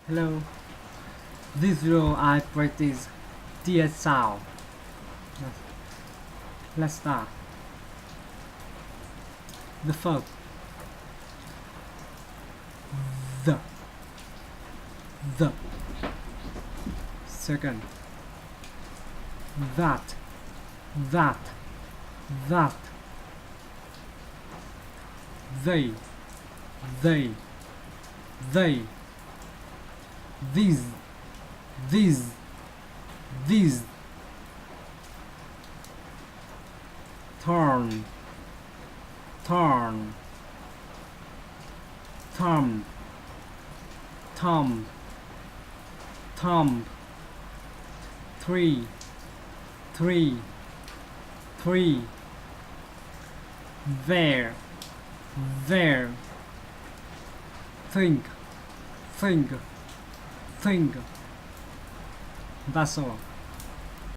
Hello. This video I practice TH sound. Let's start. The first, the second, that they these turn thumb three there think. That's all.